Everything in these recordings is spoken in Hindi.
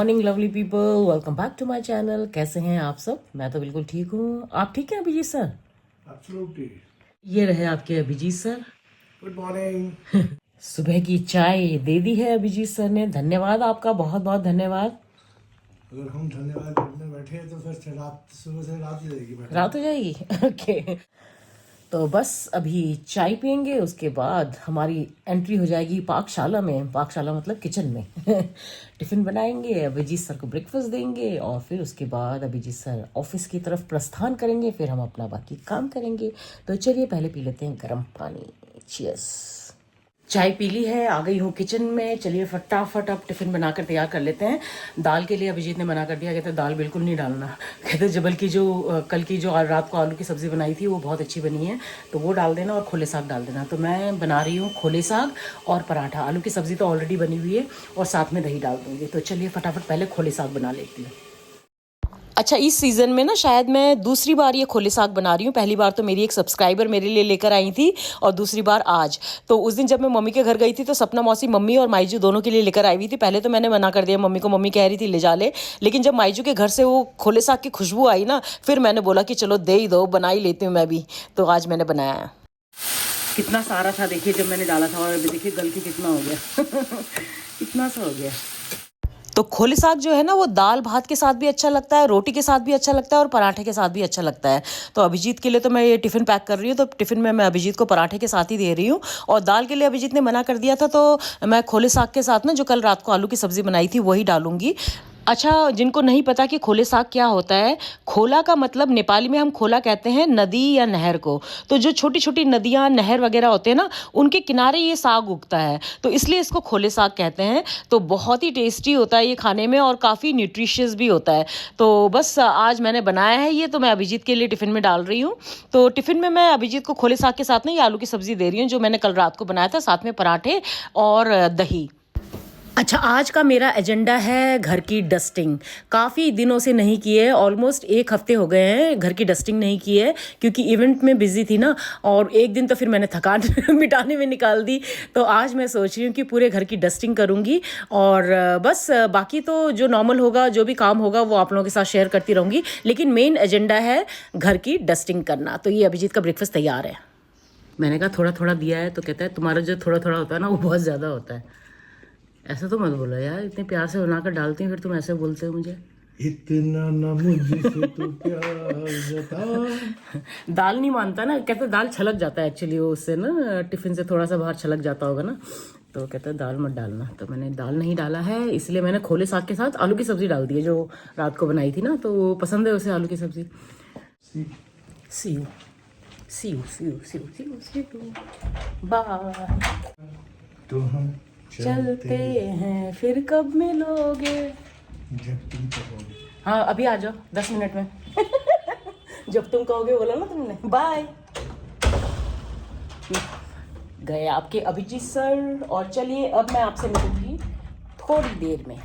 Morning lovely people, welcome back to my channel. कैसे हैं आप सब? मैं तो बिल्कुल ठीक हूँ। आप ठीक हैं अभिजीत सर? एब्सोल्युटली। ये रहे आपके अभिजीत सर। Good morning. सुबह की चाय दे दी है अभिजीत सर ने। धन्यवाद आपका, बहुत बहुत धन्यवाद। अगर हम धन्यवाद करने बैठे तो फिर रात सुबह से रात ही जाएगी। रात हो जाएगी। ओके, तो बस अभी चाय पियेंगे, उसके बाद हमारी एंट्री हो जाएगी पाकशाला में। पाकशाला मतलब किचन में। टिफिन बनाएंगे, अभिजीत सर को ब्रेकफास्ट देंगे और फिर उसके बाद अभिजीत सर ऑफिस की तरफ प्रस्थान करेंगे। फिर हम अपना बाकी काम करेंगे। तो चलिए पहले पी लेते हैं गर्म पानी। चीयर्स। चाय पी ली है, आ गई हूँ किचन में। चलिए फटाफट अब टिफिन बनाकर तैयार कर लेते हैं। दाल के लिए अभिजीत ने मना कर दिया, कहते दाल बिल्कुल नहीं डालना। कहते जबल की जो कल की जो रात को आलू की सब्ज़ी बनाई थी वो बहुत अच्छी बनी है, तो वो डाल देना और खोले साग डाल देना। तो मैं बना रही हूँ खोले साग और पराठा। आलू की सब्ज़ी तो ऑलरेडी बनी हुई है और साथ में दही डाल दूँगी। तो चलिए फटाफट पहले खोले साग बना लेती हूँ। अच्छा, इस सीज़न में ना शायद मैं दूसरी बार ये खोले साग बना रही हूँ। पहली बार तो मेरी एक सब्सक्राइबर मेरे लिए लेकर आई थी और दूसरी बार आज। तो उस दिन जब मैं मम्मी के घर गई थी तो सपना मौसी मम्मी और माईजू दोनों के लिए लेकर आई हुई थी। पहले तो मैंने मना कर दिया मम्मी को, मम्मी कह रही थी ले जा ले, लेकिन जब माईजू के घर से वो खोले साग की खुशबू आई ना, फिर मैंने बोला कि चलो दे ही दो, बना ही लेती हूँ मैं भी। तो आज मैंने बनाया। कितना सारा था देखिए जब मैंने डाला था, और अभी देखिए गल के कितना हो गया। इतना सा हो गया। तो खोले साग जो है ना वो दाल भात के साथ भी अच्छा लगता है, रोटी के साथ भी अच्छा लगता है और पराठे के साथ भी अच्छा लगता है। तो अभिजीत के लिए तो मैं ये टिफ़िन पैक कर रही हूँ, तो टिफ़िन में मैं अभिजीत को पराठे के साथ ही दे रही हूँ। और दाल के लिए अभिजीत ने मना कर दिया था, तो मैं खोले साग के साथ ना जो कल रात को आलू की सब्ज़ी बनाई थी वही डालूंगी। अच्छा, जिनको नहीं पता कि खोले साग क्या होता है, खोला का मतलब नेपाली में हम खोला कहते हैं नदी या नहर को। तो जो छोटी छोटी नदियाँ नहर वगैरह होते हैं ना, उनके किनारे ये साग उगता है, तो इसलिए इसको खोले साग कहते हैं। तो बहुत ही टेस्टी होता है ये खाने में और काफ़ी न्यूट्रिशियस भी होता है। तो बस आज मैंने बनाया है ये, तो मैं अभिजीत के लिए टिफ़िन में डाल रही हूँ। तो टिफ़िन में मैं अभिजीत को खोले साग के साथ ना ये आलू की सब्ज़ी दे रही हूँ जो मैंने कल रात को बनाया था, साथ में पराठे और दही। अच्छा, आज का मेरा एजेंडा है घर की डस्टिंग। काफ़ी दिनों से नहीं की है, ऑलमोस्ट एक हफ्ते हो गए हैं घर की डस्टिंग नहीं की है, क्योंकि इवेंट में बिजी थी ना। और एक दिन तो फिर मैंने थकान मिटाने में निकाल दी। तो आज मैं सोच रही हूँ कि पूरे घर की डस्टिंग करूँगी और बस बाकी तो जो नॉर्मल होगा, जो भी काम होगा वो आप लोगों के साथ शेयर करती रहूँगी, लेकिन मेन एजेंडा है घर की डस्टिंग करना। तो ये अभिजीत का ब्रेकफास्ट तैयार है। मैंने कहा थोड़ा थोड़ा दिया है, तो कहता है तुम्हारा जो थोड़ा थोड़ा होता है ना वो बहुत ज़्यादा होता है। ऐसा तो मत बोलो यार, इतने प्यार से बनाकर डालती हूँ फिर तुम ऐसे बोलते हो मुझे। इतना ना मुझसे तो प्यार जता। दाल नहीं मानता ना, कहते दाल छलक जाता है एक्चुअली, वो उससे ना टिफिन से थोड़ा सा बाहर छलक जाता होगा ना, तो कहता है दाल मत डालना। तो मैंने दाल नहीं डाला है, इसलिए मैंने खोले साग के साथ आलू की सब्जी डाल दी है जो रात को बनाई थी ना, तो वो पसंद है उसे आलू की सब्जी। सी सी सी सी सी सी बाय। तो हम चलते हैं फिर कब मिलोगे? जब तुम कहोगे। हाँ अभी आ जाओ 10 मिनट में। जब तुम कहोगे बोला ना तुमने। बाय। गए आपके अभिजीत सर, और चलिए अब मैं आपसे मिलूंगी थोड़ी देर में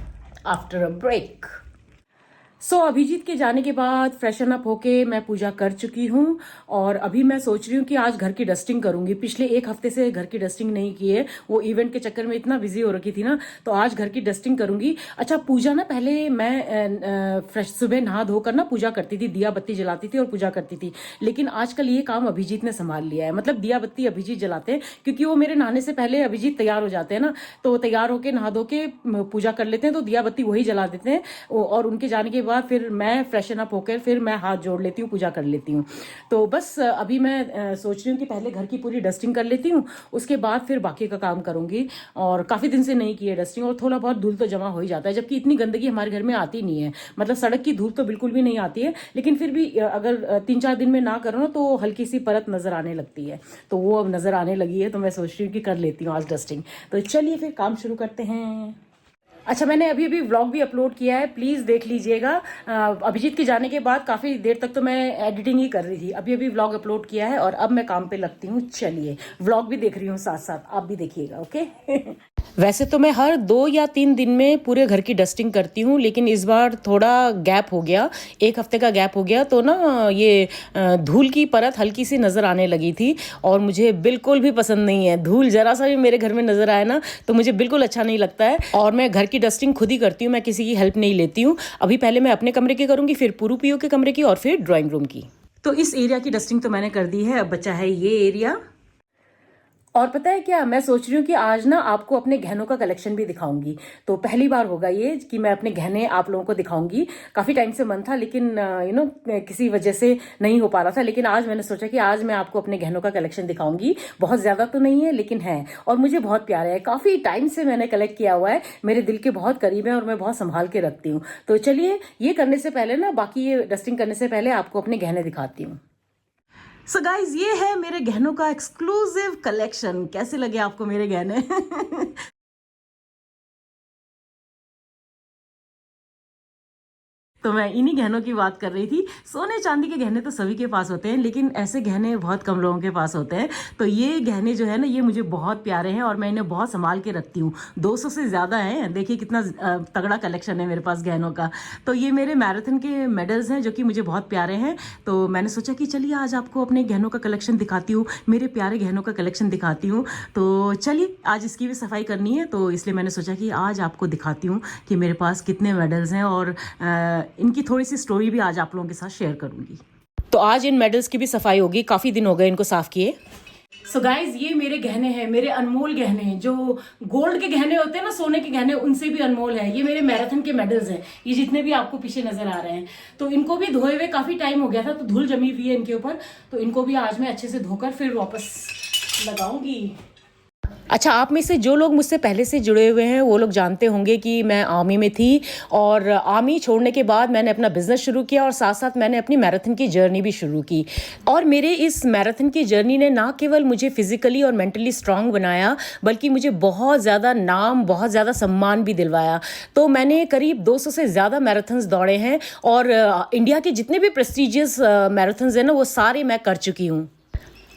आफ्टर अ ब्रेक। सो अभिजीत के जाने के बाद फ्रेशन अप होके मैं पूजा कर चुकी हूँ और अभी मैं सोच रही हूँ कि आज घर की डस्टिंग करूंगी। पिछले एक हफ्ते से घर की डस्टिंग नहीं की है, वो इवेंट के चक्कर में इतना बिजी हो रखी थी ना, तो आज घर की डस्टिंग करूंगी। अच्छा, पूजा ना पहले मैं फ्रेश सुबह नहा धोकर ना पूजा करती थी, दिया बत्ती जलाती थी और पूजा करती थी, लेकिन आजकल ये काम अभिजीत ने संभाल लिया है। मतलब दिया बत्ती अभिजीत जलाते हैं, क्योंकि वो मेरे नहाने से पहले अभिजीत तैयार हो जाते हैं ना, तो तैयार होके नहा धो के पूजा कर लेते हैं, तो दिया बत्ती वही जला देते हैं। और उनके जाने के बाद फिर मैं फ्रेशन अप होकर फिर मैं हाथ जोड़ लेती हूँ, पूजा कर लेती हूँ। तो बस अभी मैं सोच रही हूँ कि पहले घर की पूरी डस्टिंग कर लेती हूँ, उसके बाद फिर बाकी का काम करूंगी। और काफ़ी दिन से नहीं की है डस्टिंग, और थोड़ा बहुत धूल तो जमा हो ही जाता है, जबकि इतनी गंदगी हमारे घर में आती नहीं है। मतलब सड़क की धूल तो बिल्कुल भी नहीं आती है, लेकिन फिर भी अगर 3-4 दिन में ना करो ना तो हल्की सी परत नज़र आने लगती है, तो वो अब नज़र आने लगी है। तो मैं सोच रही हूँ कि कर लेती हूँ आज डस्टिंग। तो चलिए फिर काम शुरू करते हैं। अच्छा, मैंने अभी अभी व्लॉग भी अपलोड किया है, प्लीज़ देख लीजिएगा। अभिजीत के जाने के बाद काफ़ी देर तक तो मैं एडिटिंग ही कर रही थी, अभी अभी व्लॉग अपलोड किया है और अब मैं काम पे लगती हूँ। चलिए व्लॉग भी देख रही हूँ साथ साथ, आप भी देखिएगा। ओके। वैसे तो मैं हर 2 या 3 दिन में पूरे घर की डस्टिंग करती हूँ, लेकिन इस बार थोड़ा गैप हो गया, 1 हफ्ते का गैप हो गया, तो ना ये धूल की परत हल्की सी नज़र आने लगी थी और मुझे बिल्कुल भी पसंद नहीं है। धूल ज़रा सा भी मेरे घर में नज़र आए ना तो मुझे बिल्कुल अच्छा नहीं लगता है और मैं घर की डस्टिंग खुद ही करती हूँ, मैं किसी की हेल्प नहीं लेती हूँ। अभी पहले मैं अपने कमरे की करूँगी, फिर पुरू पियो के कमरे की और फिर ड्राइंग रूम की। तो इस एरिया की डस्टिंग तो मैंने कर दी है, अब बचा है ये एरिया। और पता है क्या, मैं सोच रही हूँ कि आज ना आपको अपने गहनों का कलेक्शन भी दिखाऊंगी। तो पहली बार होगा ये कि मैं अपने गहने आप लोगों को दिखाऊंगी। काफ़ी टाइम से मन था, लेकिन किसी वजह से नहीं हो पा रहा था, लेकिन आज मैंने सोचा कि आज मैं आपको अपने गहनों का कलेक्शन दिखाऊंगी। बहुत ज़्यादा तो नहीं है लेकिन है, और मुझे बहुत प्यारा है। काफ़ी टाइम से मैंने कलेक्ट किया हुआ है, मेरे दिल के बहुत करीब है और मैं बहुत संभाल के रखती हूँ। तो चलिए ये करने से पहले ना, बाकी ये डस्टिंग करने से पहले आपको अपने गहने दिखाती हूँ। सो गाइज, ये है मेरे गहनों का एक्सक्लूसिव कलेक्शन। कैसे लगे आपको मेरे गहने? तो मैं इन्हीं गहनों की बात कर रही थी। सोने चांदी के गहने तो सभी के पास होते हैं, लेकिन ऐसे गहने बहुत कम लोगों के पास होते हैं। तो ये गहने जो है ना, ये मुझे बहुत प्यारे हैं और मैं इन्हें बहुत संभाल के रखती हूँ। 200 से ज़्यादा हैं, देखिए कितना तगड़ा कलेक्शन है मेरे पास गहनों का। तो ये मेरे मैराथन के मेडल्स हैं जो कि मुझे बहुत प्यारे हैं। तो मैंने सोचा कि चलिए आज आपको अपने गहनों का कलेक्शन दिखाती हूँ, मेरे प्यारे गहनों का कलेक्शन दिखाती हूँ। तो चलिए आज इसकी भी सफाई करनी है, तो इसलिए मैंने सोचा कि आज आपको दिखाती हूँ कि मेरे पास कितने मेडल्स हैं और इनकी थोड़ी सी स्टोरी भी आज आप लोगों के साथ शेयर करूंगी। तो आज इन मेडल्स की भी सफाई होगी, काफ़ी दिन हो गए इनको साफ किए। सो गाइज, ये मेरे गहने हैं, मेरे अनमोल गहने, जो गोल्ड के गहने होते हैं ना, सोने के गहने, उनसे भी अनमोल है। ये मेरे मैराथन के मेडल्स हैं, ये जितने भी आपको पीछे नजर आ रहे हैं। तो इनको भी धोए हुए काफी टाइम हो गया था, तो धूल जमी हुई है इनके ऊपर। तो इनको भी आज मैं अच्छे से धोकर फिर वापस लगाऊंगी। अच्छा, आप में से जो लोग मुझसे पहले से जुड़े हुए हैं वो लोग जानते होंगे कि मैं आर्मी में थी और आर्मी छोड़ने के बाद मैंने अपना बिजनेस शुरू किया और साथ साथ मैंने अपनी मैराथन की जर्नी भी शुरू की। और मेरे इस मैराथन की जर्नी ने ना केवल मुझे फिजिकली और मेंटली स्ट्रांग बनाया, बल्कि मुझे बहुत ज़्यादा नाम, बहुत ज़्यादा सम्मान भी दिलवाया। तो मैंने करीब 200 से ज़्यादा मैराथन्स दौड़े हैं और इंडिया के जितने भी प्रेस्टिजियस मैराथन्स हैं ना, वो सारे मैं कर चुकी हूँ।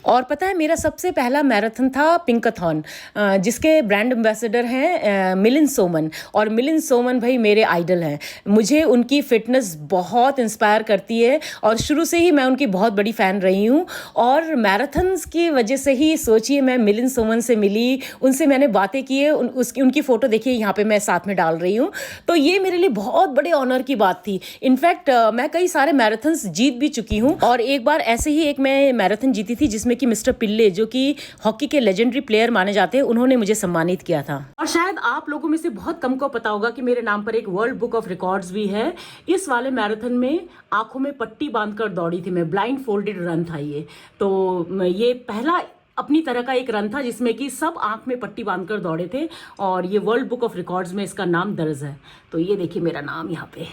और पता है, मेरा सबसे पहला मैराथन था पिंकाथॉन, जिसके ब्रांड एम्बेसडर हैं मिलिंद सोमन। और मिलिंद सोमन भाई मेरे आइडल हैं, मुझे उनकी फ़िटनेस बहुत इंस्पायर करती है और शुरू से ही मैं उनकी बहुत बड़ी फ़ैन रही हूँ। और मैराथन्स की वजह से ही सोचिए मैं मिलिंद सोमन से मिली, उनसे मैंने बातें की है, उनकी फ़ोटो देखिए यहाँ पे मैं साथ में डाल रही हूँ। तो ये मेरे लिए बहुत बड़े ऑनर की बात थी। इनफैक्ट मैं कई सारे मैराथन्स जीत भी चुकी हूँ और एक बार ऐसे ही एक मैं मैराथन जीती थी जिसमें कि मिस्टर पिल्ले, जो कि हॉकी के लेजेंडरी प्लेयर माने जाते हैं, उन्होंने मुझे सम्मानित किया था। और शायद आप लोगों में से बहुत कम को पता होगा कि मेरे नाम पर एक वर्ल्ड बुक ऑफ रिकॉर्ड्स भी है। इस वाले मैराथन में आंखों में पट्टी बांधकर दौड़ी थी मैं, ब्लाइंड फोल्डेड रन था ये। तो ये पहला अपनी तरह का एक रन था जिसमें कि सब आंख में पट्टी बांधकर दौड़े थे और ये वर्ल्ड बुक ऑफ रिकॉर्ड्स में इसका नाम दर्ज है। तो ये देखिए मेरा नाम यहाँ पे।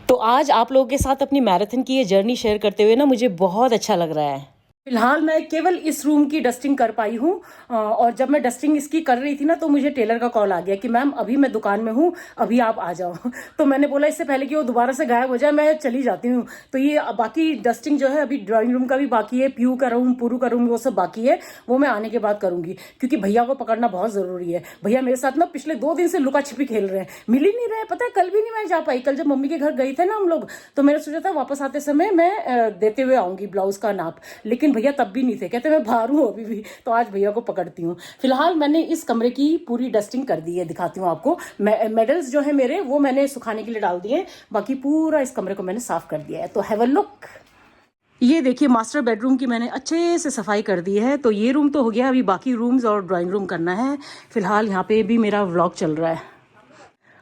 तो आज आप लोगों के साथ अपनी मैराथन की ये जर्नी शेयर करते हुए ना मुझे बहुत अच्छा लग रहा है। फिलहाल मैं केवल इस रूम की डस्टिंग कर पाई हूँ और जब मैं डस्टिंग इसकी कर रही थी ना, तो मुझे टेलर का कॉल आ गया कि मैम अभी मैं दुकान में हूँ, अभी आप आ जाओ। तो मैंने बोला इससे पहले कि वो दोबारा से गायब हो जाए मैं चली जाती हूँ। तो ये बाकी डस्टिंग जो है, अभी ड्राइंग रूम का भी बाकी है, पीयू का रूम, पुरू का रूम, वो सब बाकी है, वो मैं आने के बाद करूंगी क्योंकि भैया को पकड़ना बहुत जरूरी है। भैया मेरे साथ ना पिछले 2 दिन से लुका छिपी खेल रहे हैं, मिल ही नहीं रहे। पता है कल भी नहीं मैं जा पाई, कल जब मम्मी के घर गई थे ना हम लोग, तो मैंने सोचा था वापस आते समय मैं देते हुए आऊंगी ब्लाउज का नाप, लेकिन भैया तब भी नहीं थे, कहते मैं बाहर हूँ अभी भी। तो आज भैया को पकड़ती हूँ। फिलहाल मैंने इस कमरे की पूरी डस्टिंग कर दी है, दिखाती हूँ आपको। मेडल्स जो है मेरे, वो मैंने सुखाने के लिए डाल दिए, बाकी पूरा इस कमरे को मैंने साफ कर दिया है। तो हैव अ लुक। ये देखिए मास्टर बेडरूम की मैंने अच्छे से सफाई कर दी है। तो ये रूम तो हो गया, अभी बाकी रूम्स और ड्राइंग रूम करना है। फिलहाल यहाँ पे भी मेरा व्लॉग चल रहा है।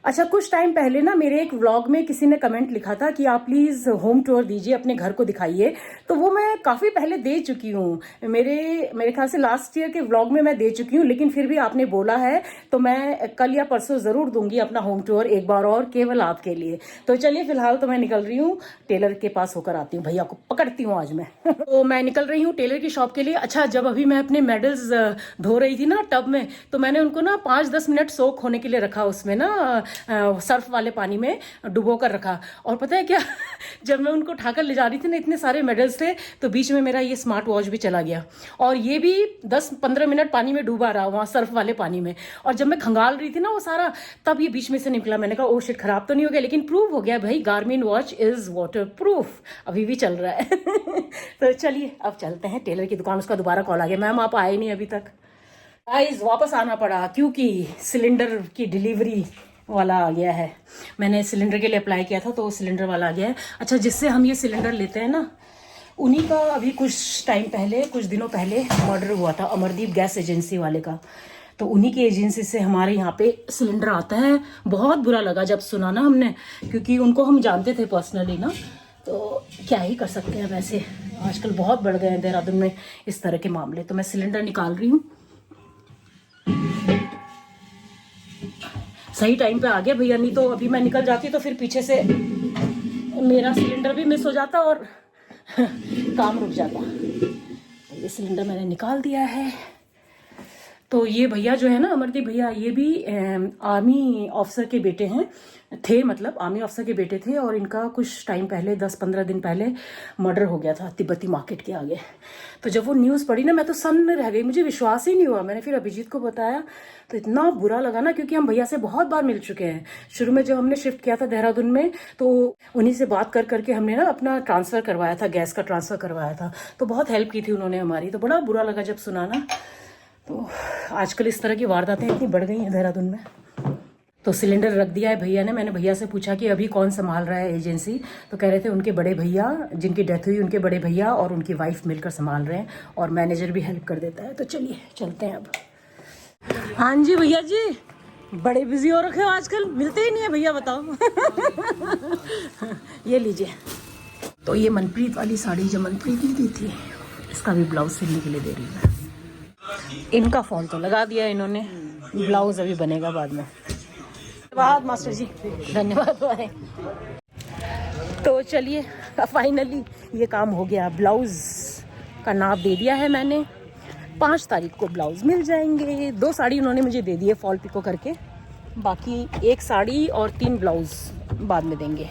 अच्छा, कुछ टाइम पहले ना मेरे एक व्लॉग में किसी ने कमेंट लिखा था कि आप प्लीज़ होम टूर दीजिए, अपने घर को दिखाइए। तो वो मैं काफ़ी पहले दे चुकी हूँ, मेरे ख्याल से लास्ट ईयर के व्लॉग में मैं दे चुकी हूँ, लेकिन फिर भी आपने बोला है तो मैं कल या परसों ज़रूर दूंगी अपना होम टूर एक बार और, केवल आपके लिए। तो चलिए फिलहाल तो मैं निकल रही हूँ, टेलर के पास होकर आती हूँ, भैया को पकड़ती हूँ आज मैं। तो मैं निकल रही हूँ टेलर की शॉप के लिए। अच्छा, जब अभी मैं अपने मेडल्स धो रही थी ना टब में, तो मैंने उनको ना 5-10 मिनट सोक होने के लिए रखा उसमें ना, सर्फ वाले पानी में डुबो कर रखा। और पता है क्या जब मैं उनको उठाकर ले जा रही थी ना, इतने सारे मेडल्स थे, तो बीच में मेरा ये स्मार्ट वॉच भी चला गया और ये भी 10-15 मिनट पानी में डूबा रहा वहाँ सर्फ वाले पानी में। और जब मैं खंगाल रही थी ना वो सारा, तब ये बीच में से निकला। मैंने कहा ओ शिट, खराब तो नहीं हो गया। लेकिन प्रूव हो गया भाई, Garmin watch is water proof, अभी भी चल रहा है। तो चलिए अब चलते हैं टेलर की दुकान। उसका दोबारा कॉल आ गया, मैम आप आए नहीं अभी तक। गाइस वापस आना पड़ा क्योंकि सिलेंडर की डिलीवरी वाला आ गया है। मैंने सिलेंडर के लिए अप्लाई किया था तो सिलेंडर वाला आ गया है। अच्छा, जिससे हम ये सिलेंडर लेते हैं ना, उन्हीं का अभी कुछ टाइम पहले, कुछ दिनों पहले मर्डर हुआ था, अमरदीप गैस एजेंसी वाले का। तो उन्हीं की एजेंसी से हमारे यहाँ पे सिलेंडर आता है। बहुत बुरा लगा जब सुना ना हमने, क्योंकि उनको हम जानते थे पर्सनली ना। तो क्या ही कर सकते हैं, वैसे आजकल बहुत बढ़ गए हैं देहरादून में इस तरह के मामले। तो मैं सिलेंडर निकाल रही हूँ, सही टाइम पे आ गया भैया, नहीं तो अभी मैं निकल जाती तो फिर पीछे से मेरा सिलेंडर भी मिस हो जाता और काम रुक जाता। ये सिलेंडर मैंने निकाल दिया है। तो ये भैया जो है ना, अमरदीप भैया, ये भी आर्मी ऑफिसर के बेटे हैं, थे मतलब आर्मी ऑफिसर के बेटे थे। और इनका कुछ टाइम पहले, 10-15 दिन पहले मर्डर हो गया था तिब्बती मार्केट के आगे। तो जब वो न्यूज़ पढ़ी ना, मैं तो सन्न रह गई, मुझे विश्वास ही नहीं हुआ। मैंने फिर अभिजीत को बताया तो इतना बुरा लगा ना, क्योंकि हम भैया से बहुत बार मिल चुके हैं। शुरू में जब हमने शिफ्ट किया था देहरादून में, तो उन्हीं से बात कर करके हमने ना अपना ट्रांसफ़र करवाया था, गैस का ट्रांसफ़र करवाया था। तो बहुत हेल्प की थी उन्होंने हमारी। तो बड़ा बुरा लगा जब सुना ना। तो आजकल इस तरह की वारदातें इतनी बढ़ गई हैं देहरादून में। तो सिलेंडर रख दिया है भैया ने। मैंने भैया से पूछा कि अभी कौन संभाल रहा है एजेंसी, तो कह रहे थे उनके बड़े भैया, जिनकी डेथ हुई, उनके बड़े भैया और उनकी वाइफ मिलकर संभाल रहे हैं, और मैनेजर भी हेल्प कर देता है। तो चलिए चलते हैं अब। हाँ जी भैया जी, बड़े बिजी हो रखे हो आजकल, मिलते ही नहीं है भैया, बताओ। ये लीजिए। तो ये मनप्रीत वाली साड़ी जो मनप्रीत ने दी थी, इसका भी ब्लाउज सिलने के लिए दे रही है। इनका फोन तो लगा दिया इन्होंने, ब्लाउज अभी बनेगा बाद में। धन्यवाद मास्टर जी, धन्यवाद भाई। तो चलिए फाइनली ये काम हो गया। ब्लाउज का नाप दे दिया है मैंने, 5 तारीख को ब्लाउज मिल जाएंगे। 2 साड़ी उन्होंने मुझे दे दी है फॉल पिको करके, बाकी 1 साड़ी और 3 ब्लाउज बाद में देंगे।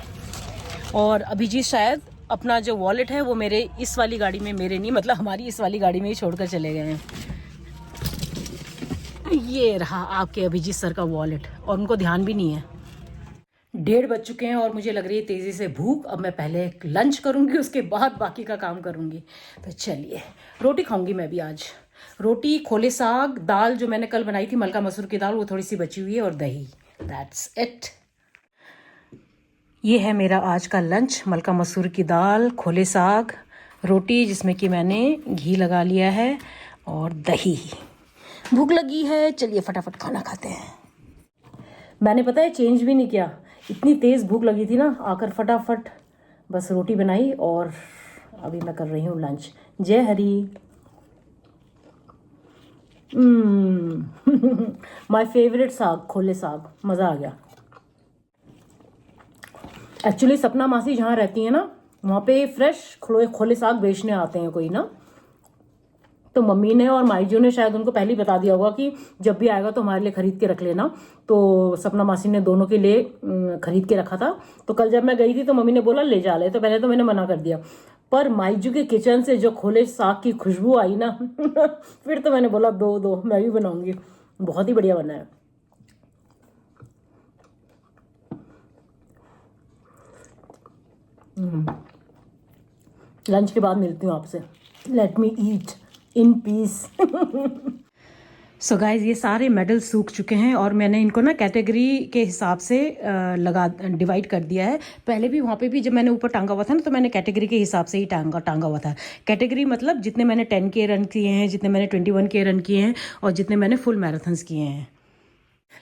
और अभिजीत शायद अपना जो वॉलेट है वो मेरे इस वाली गाड़ी में, मेरे नहीं मतलब हमारी इस वाली गाड़ी में ही छोड़कर चले गए हैं। ये रहा आपके अभिजीत सर का वॉलेट, और उनको ध्यान भी नहीं है। 1:30 बज चुके हैं और मुझे लग रही है तेज़ी से भूख। अब मैं पहले लंच करूंगी, उसके बाद बाकी का काम करूंगी। तो चलिए, रोटी खाऊंगी मैं भी आज। रोटी, खोले साग, दाल जो मैंने कल बनाई थी मलका मसूर की दाल, वो थोड़ी सी बची हुई है, और दही। That's it. ये है मेरा आज का लंच, मलका मसूर की दाल, खोले साग, रोटी जिसमें कि मैंने घी लगा लिया है, और दही। भूख लगी है, चलिए फटाफट खाना खाते हैं। मैंने पता है चेंज भी नहीं किया, इतनी तेज़ भूख लगी थी ना, आकर फटाफट बस रोटी बनाई और अभी मैं कर रही हूँ लंच। जय हरी। माय फेवरेट साग, खोले साग, मज़ा आ गया। एक्चुअली सपना मासी जहाँ रहती है ना, वहाँ पे फ्रेश खोले साग बेचने आते हैं कोई ना। तो मम्मी ने और माईजू ने शायद उनको पहले ही बता दिया होगा कि जब भी आएगा तो हमारे लिए खरीद के रख लेना। तो सपना मासी ने दोनों के लिए खरीद के रखा था। तो कल जब मैं गई थी तो मम्मी ने बोला ले जा ले, तो पहले तो मैंने मना कर दिया, पर माईजू के किचन से जो खोले साग की खुशबू आई ना फिर तो मैंने बोला दो मैं भी बनाऊंगी। बहुत ही बढ़िया बना है। लंच के बाद मिलती हूँ आपसे। Let me eat in peace. So guys, ये सारे मेडल सूख चुके हैं और मैंने इनको ना कैटेगरी के हिसाब से डिवाइड कर दिया है। पहले भी वहाँ पे भी जब मैंने ऊपर टांगा हुआ था ना, तो मैंने कैटेगरी के हिसाब से ही टांगा हुआ था। कैटेगरी मतलब जितने मैंने 10K रन किए हैं, जितने मैंने 21K रन किए हैं, और जितने मैंने फुल मैराथन्स किए हैं।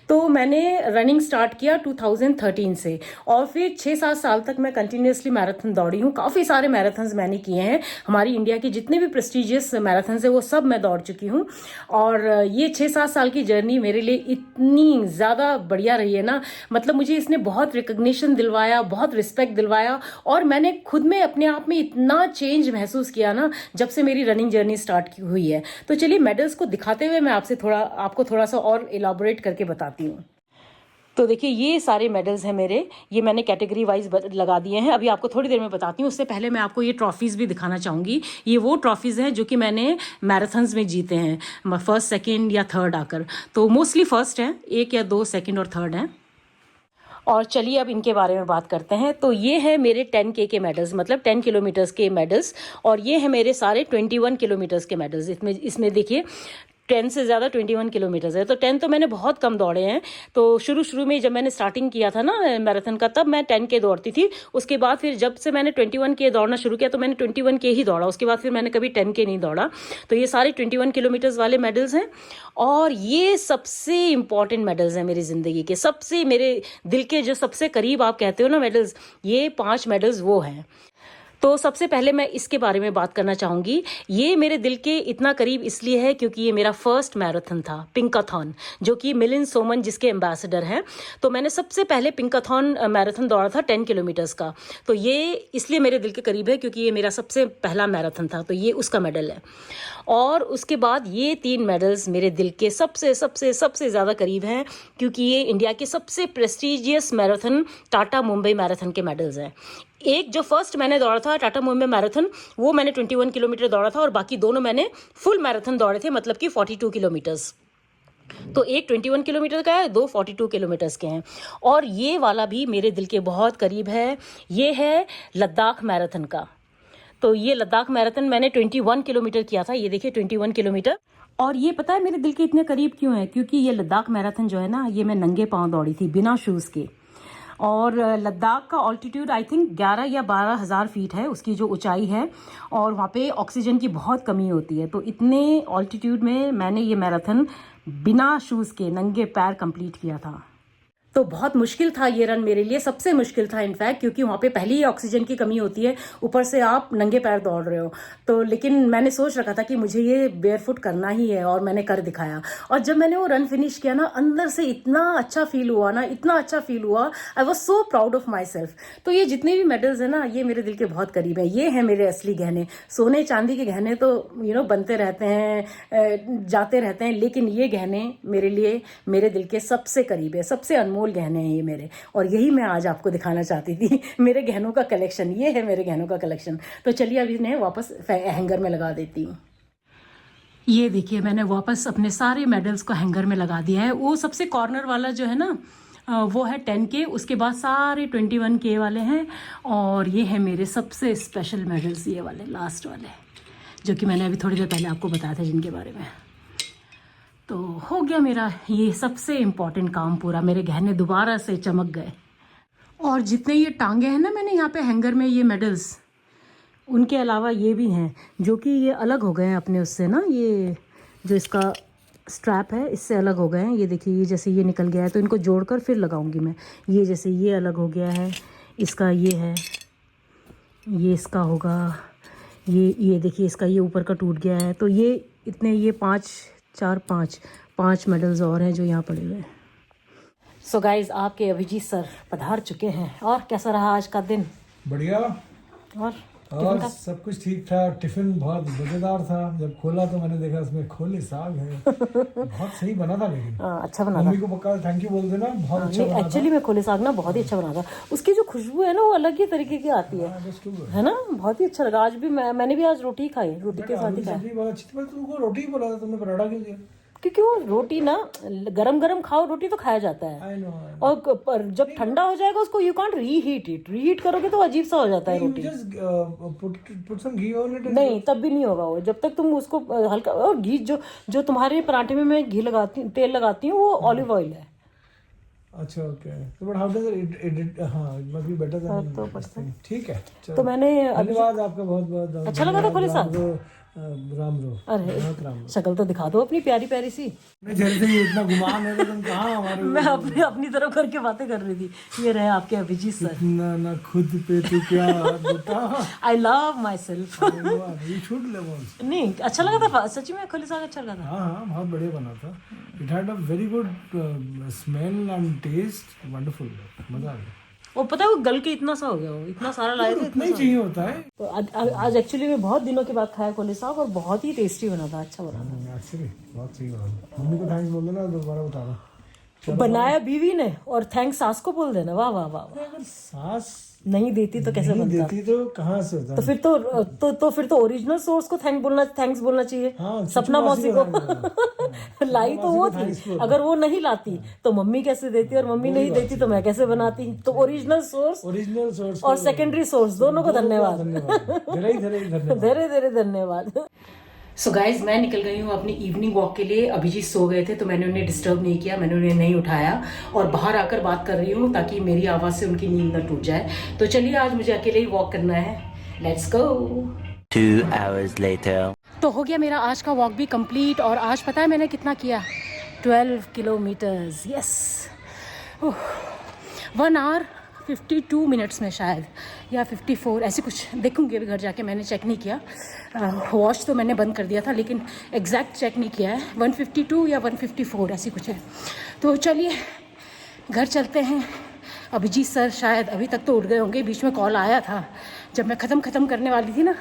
तो मैंने रनिंग स्टार्ट किया 2013 से, और फिर 6-7 साल तक मैं कंटिन्यूसली मैराथन दौड़ी हूँ। काफ़ी सारे मैराथन्स मैंने किए हैं। हमारी इंडिया की जितने भी प्रेस्टिजियस मैराथन्स है वो सब मैं दौड़ चुकी हूँ। और ये 6-7 साल की जर्नी मेरे लिए इतनी ज़्यादा बढ़िया रही है ना, मतलब मुझे इसने बहुत रिकग्निशन दिलवाया, बहुत रिस्पेक्ट दिलवाया, और मैंने खुद में अपने आप में इतना चेंज महसूस किया ना जब से मेरी रनिंग जर्नी स्टार्ट हुई है। तो चलिए मेडल्स को दिखाते हुए मैं आपको थोड़ा सा और इलाबोरेट करके बताती हूँ। तो देखिए ये सारे मेडल्स हैं मेरे, ये मैंने कैटेगरी वाइज लगा दिए हैं। अभी आपको थोड़ी देर में बताती हूँ, उससे पहले मैं आपको ये ट्रॉफीज़ भी दिखाना चाहूँगी। ये वो ट्रॉफीज़ हैं जो कि मैंने मैराथन्स में जीते हैं, फर्स्ट सेकंड या थर्ड आकर। तो मोस्टली फर्स्ट हैं, 1 या 2 सेकंड और थर्ड हैं। और चलिए अब इनके बारे में बात करते हैं। तो ये है मेरे 10K के मेडल्स, मतलब 10 किलोमीटर्स के मेडल्स, और ये है मेरे सारे 21 किलोमीटर्स के मेडल्स। इसमें देखिए 10 से ज़्यादा 21 किलोमीटर्स है। तो 10 तो मैंने बहुत कम दौड़े हैं। तो शुरू में जब मैंने स्टार्टिंग किया था ना मैराथन का, तब मैं 10K दौड़ती थी। उसके बाद फिर जब से मैंने 21K दौड़ना शुरू किया तो मैंने 21K ही दौड़ा, उसके बाद फिर मैंने कभी 10K नहीं दौड़ा। तो ये सारे 21 किलोमीटर्स वाले मेडल्स हैं, और ये सबसे इम्पॉर्टेंट मेडल्स हैं मेरी ज़िंदगी के, सबसे मेरे दिल के जो सबसे करीब आप कहते हो ना मेडल्स, ये 5 मेडल्स वो हैं। तो सबसे पहले मैं इसके बारे में बात करना चाहूँगी। ये मेरे दिल के इतना करीब इसलिए है क्योंकि ये मेरा फर्स्ट मैराथन था, पिंकाथॉन, जो कि मिलिंद सोमन जिसके एम्बेसडर हैं। तो मैंने सबसे पहले पिंकाथॉन मैराथन दौड़ा था 10 किलोमीटर्स का। तो ये इसलिए मेरे दिल के करीब है क्योंकि ये मेरा सबसे पहला मैराथन था, तो ये उसका मेडल है। और उसके बाद ये 3 मेडल्स मेरे दिल के सबसे सबसे सबसे ज़्यादा करीब हैं क्योंकि ये इंडिया के सबसे prestigious marathon Tata Mumbai marathon के मेडल्स हैं। एक जो फर्स्ट मैंने दौड़ा था टाटा मुंबई मैराथन, वो मैंने 21 किलोमीटर दौड़ा था, और बाकी दोनों मैंने फुल मैराथन दौड़े थे, मतलब कि 42 किलोमीटर्स। तो एक 21 किलोमीटर का है, 2 42 किलोमीटर्स के हैं। और ये वाला भी मेरे दिल के बहुत करीब है, ये है लद्दाख मैराथन का। तो ये लद्दाख मैराथन मैंने 21 किलोमीटर किया था, ये देखिए 21 किलोमीटर। और ये पता है मेरे दिल के इतने करीब क्यों है, क्योंकि ये लद्दाख मैराथन जो है ना, ये मैं नंगे पाँव दौड़ी थी, बिना शूज़ के। और लद्दाख का ऑल्टीट्यूड आई थिंक 11 या 12 हज़ार फीट है उसकी जो ऊंचाई है, और वहाँ पे ऑक्सीजन की बहुत कमी होती है। तो इतने ऑल्टीट्यूड में मैंने ये मैराथन बिना शूज़ के नंगे पैर कंप्लीट किया था। तो बहुत मुश्किल था ये रन मेरे लिए, सबसे मुश्किल था इनफैक्ट, क्योंकि वहाँ पे पहले ही ऑक्सीजन की कमी होती है, ऊपर से आप नंगे पैर दौड़ रहे हो। तो लेकिन मैंने सोच रखा था कि मुझे ये बेयरफुट करना ही है, और मैंने कर दिखाया। और जब मैंने वो रन फिनिश किया ना, अंदर से इतना अच्छा फील हुआ ना, इतना अच्छा फील हुआ, I was so proud of my self. तो ये जितने भी मेडल्स हैं ना, ये मेरे दिल के बहुत करीब हैं। ये हैं मेरे असली गहने। सोने चांदी के गहने तो बनते रहते हैं, जाते रहते हैं, लेकिन ये गहने मेरे लिए मेरे दिल के सबसे करीब है, सबसे अनमोल गहने हैं ये मेरे। और यही मैं आज आपको दिखाना चाहती थी, मेरे गहनों का कलेक्शन। ये है मेरे गहनों का कलेक्शन। तो चलिए अभी इन्हें वापस हैंगर में लगा देती हूँ। ये देखिए मैंने वापस अपने सारे मेडल्स को हैंगर में लगा दिया है। वो सबसे कॉर्नर वाला जो है ना, वो है 10K, उसके बाद सारे 21K वाले हैं। और ये है मेरे सबसे स्पेशल मेडल्स, ये वाले लास्ट वाले, जो कि मैंने अभी थोड़ी देर पहले आपको बताया था, जिनके बारे में। तो हो गया मेरा ये सबसे इम्पॉर्टेंट काम पूरा, मेरे गहने दोबारा से चमक गए। और जितने ये टांगे हैं ना मैंने यहाँ पे हैंगर में, ये मेडल्स, उनके अलावा ये भी हैं जो कि ये अलग हो गए हैं अपने उससे ना, ये जो इसका स्ट्रैप है इससे अलग हो गए हैं। ये देखिए, ये जैसे ये निकल गया है तो इनको जोड़कर फिर लगाऊंगी मैं। ये जैसे ये अलग हो गया है, इसका ये है, ये इसका होगा, ये देखिए इसका ये ऊपर का टूट गया है। तो ये इतने, ये 5 मेडल्स और हैं जो यहाँ पड़े हुए हैं। सो गाइज, आपके अभिजीत सर पधार चुके हैं। और कैसा रहा आज का दिन? बढ़िया। और सब कुछ ठीक था। टिफिन बहुत मजेदार था। जब खोला तो मैंने देखा उसमें खोले साग है। बहुत सही बना था, लेकिन अच्छा बना था। मम्मी को पक्का थैंक यू बोल देना, बहुत अच्छा बना था। एक्चुअली मैं खोले साग ना बहुत ही अच्छा बना था। उसकी जो खुशबू है ना, वो अलग ही तरीके की आती है ना, बहुत ही अच्छा लगा। आज भी मैंने भी आज रोटी खाई, रोटी के साथ ही खाया। बहुत अच्छी थी। तुमको रोटी ही बोला था, तुमने पराठा क्यों दिया? क्योंकि वो रोटी ना गरम गरम खाओ, रोटी तो खाया जाता है। I know. और जब ठंडा हो जाएगा उसको you can't reheat it. Reheat करोगे तो अजीब सा हो जाता है रोटी। put some ghee on it. नहीं, तब भी नहीं होगा वो, जब तक तुम उसको हल्का। और घी जो तुम्हारे पराठे में मैं घी लगाती हूँ, तेल लगाती हूँ, वो ऑलिव ऑयल है। अच्छा, ओके। तो बट हाउ डज इट हाँ, it must be better than. तो पर्सन ठीक है। तो मैंने धन्यवाद आपका, बहुत बहुत अच्छा लगा था खोले साग। राम रो। अरे शक्ल तो दिखा दो अपनी प्यारी प्यारी सी। मैं जैसे ही इतना गुमान है तो तुम कहाँ हमारे। मैं अपनी तरफ करके बातें कर रही थी। ये रहे आपके अभिजीत सर। ना खुद पे तू क्या बता। I love my self. You should love also. नहीं, अच्छा लगा था सच्ची में, खोले साग अच्छा लगा था। हाँ, बहुत बढ़िया बना था। It had a very good smell and taste, wonderful, मजा आ गया। वो पता है वो गल के इतना सा हो गया, वो इतना सारा लाए थे। इतना ही चाहिए होता है। तो आज एक्चुअली मैं बहुत दिनों के बाद खाया खोले साग, और बहुत ही टेस्टी बना था, अच्छा बना था। एक्चुअली बहुत सही बना था। मम्मी को थैंक्स बोल देना, दोबारा बता रहा। बनाया बीवी ने और थैंक्स सास को बोल देना। वाह वाह वाह वाह। अगर सास नहीं देती तो कैसे नहीं बनता? देती तो कहाँ से होता? तो फिर तो ओरिजिनल सोर्स को थैंक्स बोलना चाहिए। हाँ, सपना मौसी को लाई तो वो thanks थी। अगर वो नहीं लाती तो मम्मी कैसे देती, और मम्मी नहीं देती तो मैं कैसे बनाती? तो ओरिजिनल सोर्स और सेकेंडरी सोर्स दोनों को धन्यवाद। धीरे धीरे धन्यवाद। सो गाइज, मैं निकल गई हूँ अपनी इवनिंग वॉक के लिए। अभिजीत सो गए थे तो मैंने उन्हें डिस्टर्ब नहीं किया, मैंने उन्हें नहीं उठाया और बाहर आकर बात कर रही हूँ ताकि मेरी आवाज़ से उनकी नींद न टूट जाए। तो चलिए, आज मुझे अकेले ही वॉक करना है। Let's go. 2 hours later. तो हो गया मेरा आज का वॉक भी कंप्लीट। और आज पता है मैंने कितना किया? 12 किलोमीटर्स। यस, 1 hour 52 मिनट्स में शायद, या 54 ऐसे कुछ। देखूंगी अभी घर जाके, मैंने चेक नहीं किया। वॉच तो मैंने बंद कर दिया था लेकिन एग्जैक्ट चेक नहीं किया है। 152 या 154 ऐसी कुछ है। तो चलिए घर चलते हैं। अभिजीत सर शायद अभी तक तो उठ गए होंगे। बीच में कॉल आया था जब मैं ख़त्म करने वाली थी ना,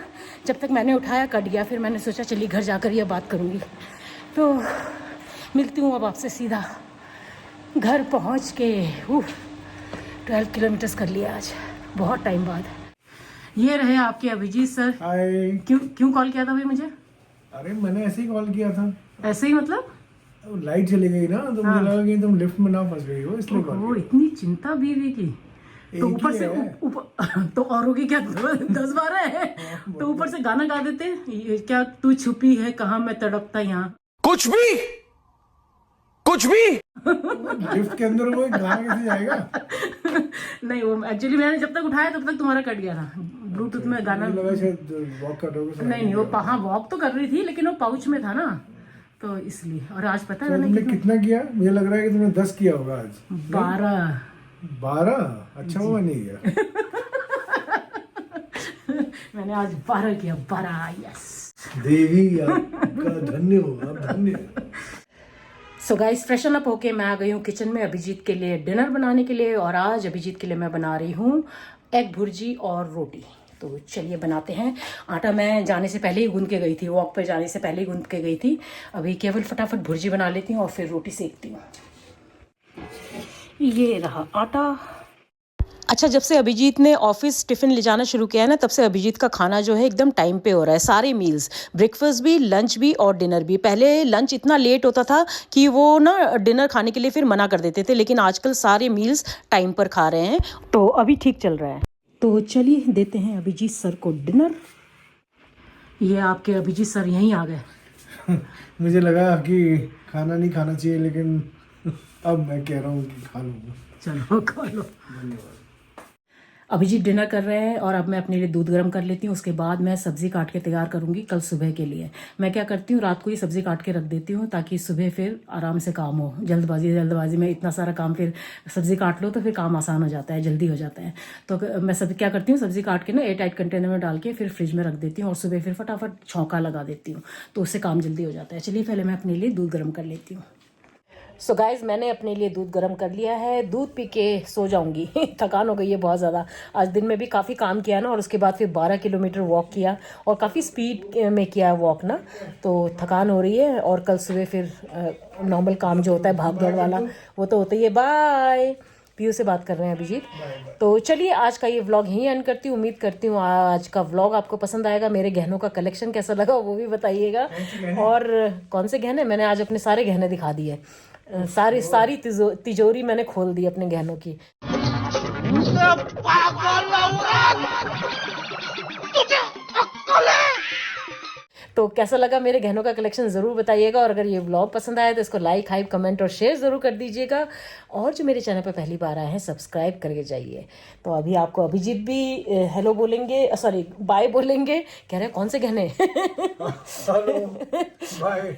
जब तक मैंने उठाया कट गया। फिर मैंने सोचा चलिए घर जाकर ये बात करूँगी। तो मिलती हूँ अब आपसे सीधा घर पहुँच के। 12 किलोमीटर्स कर लिया आज, बहुत टाइम बाद। ये रहे आपके अभिजीत सर। हाय। क्यों कॉल किया था भाई मुझे? अरे मैंने ऐसे ही कॉल किया था। ऐसे ही मतलब? लाइट चली गई ना तो मुझे लगा कि तुम लिफ्ट में ना फंस गई हो, इसलिए कॉल वो इतनी चिंता बीवी की। तो एक ऊपर ही से है। ऊपर तो औरों की क्या 10-12 है। तो ऊपर से गाना गा देते, ये क्या तू छुपी है कहाँ मैं तड़पता यहाँ। कुछ भी लिफ्ट के अंदर वो गाना कैसे जाएगा? नहीं, वो एक्चुअली मैंने जब तक उठाया तब तक तुम्हारा कट गया था। ब्लूटूथ में गाना मुझे लगा शायद वॉक कर रहे हो। नहीं, वो हाँ वॉक तो कर रही थी लेकिन वो पाउच में था ना, तो इसलिए। और आज पता है तुमने कितना किया? मुझे लग रहा है कि तुमने 10 किया होगा आज। 12? अच्छा हुआ नहीं किया। मैंने आज 12 किया। 12, यस। देवी आपका धन्य हो, आप धन्य हो। सो गाइस, फ्रेशन अप होके मैं आ गई हूँ किचन में अभिजीत के लिए डिनर बनाने के लिए। और आज अभिजीत के लिए मैं बना रही हूँ एग भुर्जी और रोटी। तो चलिए बनाते हैं। आटा मैं जाने से पहले ही गूंद के गई थी, वॉक पे जाने से पहले ही गूंद के गई थी। अभी केवल फटाफट भुर्जी बना लेती हूँ और फिर रोटी सेकती हूँ। ये रहा आटा। अच्छा, जब से अभिजीत ने ऑफिस टिफ़िन ले जाना शुरू किया है ना, तब से अभिजीत का खाना जो है एकदम टाइम पे हो रहा है। सारे मील्स, ब्रेकफास्ट भी, लंच भी और डिनर भी। पहले लंच इतना लेट होता था कि वो ना डिनर खाने के लिए फिर मना कर देते थे, लेकिन आजकल सारे मील्स टाइम पर खा रहे हैं, तो अभी ठीक चल रहा है। तो चलिए देते हैं अभिजीत सर को डिनर। ये आपके अभिजीत सर यहीं आ गए। मुझे लगा कि खाना नहीं खाना चाहिए, लेकिन अब मैं कह रहा हूँ कि खा लूँगा। चलो खा लो। धन्यवाद। अभिजीत डिनर कर रहे हैं और अब मैं अपने लिए दूध गर्म कर लेती हूँ। उसके बाद मैं सब्ज़ी काट के तैयार करूँगी कल सुबह के लिए। मैं क्या करती हूँ, रात को ही सब्ज़ी काट के रख देती हूँ ताकि सुबह फिर आराम से काम हो। जल्दबाजी में इतना सारा काम, फिर सब्ज़ी काट लो तो फिर काम आसान हो जाता है, जल्दी हो जाता है। तो मैं क्या करती हूँ, सब्ज़ी काट के ना एयर टाइट कंटेनर में डाल के फिर फ्रिज में रख देती हूँ और सुबह फिर फटाफट छौंका लगा देती हूँ, तो उससे काम जल्दी हो जाता है। चलिए पहले मैं अपने लिए दूध गर्म कर लेती हूँ। सो गाइज, मैंने अपने लिए दूध गर्म कर लिया है। दूध पी के सो जाऊंगी। थकान हो गई है बहुत ज़्यादा। आज दिन में भी काफ़ी काम किया ना, और उसके बाद फिर 12 किलोमीटर वॉक किया और काफ़ी स्पीड में किया वॉक ना, तो थकान हो रही है। और कल सुबह फिर नॉर्मल काम जो होता है भाग दौड़ वाला, वो तो होता ही है। बाय। पीयू से बात कर रहे हैं अभिजीत। तो चलिए आज का ये व्लॉग यहीं एंड करती हूँ। उम्मीद करती हूँ आज का व्लॉग आपको पसंद आएगा। मेरे गहनों का कलेक्शन कैसा लगा वो भी बताइएगा। और कौन से गहने? मैंने आज अपने सारे गहने दिखा दिए। सारी तिजोरी मैंने खोल दी अपने गहनों की। तो कैसा लगा मेरे गहनों का कलेक्शन ज़रूर बताइएगा। और अगर ये व्लॉग पसंद आया तो इसको लाइक, हाइप, कमेंट और शेयर ज़रूर कर दीजिएगा। और जो मेरे चैनल पर पहली बार आए हैं, सब्सक्राइब करके जाइए। तो अभी आपको अभिजीत भी हेलो बोलेंगे, सॉरी बाय बोलेंगे। कह रहे हैं कौन से गहने? बाय।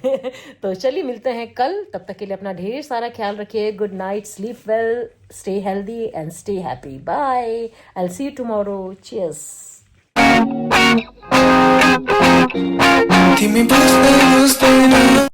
तो चलिए मिलते हैं कल। तब तक के लिए अपना ढेर सारा ख्याल रखिए। Good night, sleep well, stay healthy and stay happy. Bye. I will see you tomorrow. Cheers. Dime, ¿puedes